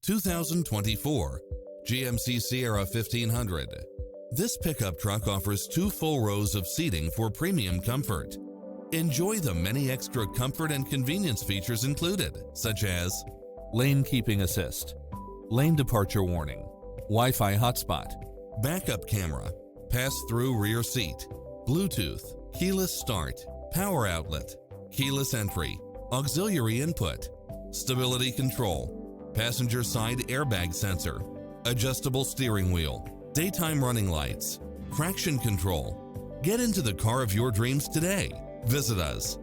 2024 GMC Sierra 1500. This pickup truck offers 2 full rows of seating for premium comfort. Enjoy the many extra comfort and convenience features included, such as lane keeping assist, lane departure warning, Wi-Fi hotspot, backup camera, pass-through rear seat, Bluetooth, keyless start, power outlet, keyless entry, auxiliary input, stability control, passenger side airbag sensor, adjustable steering wheel, daytime running lights, traction control. Get into the car of your dreams today. Visit us.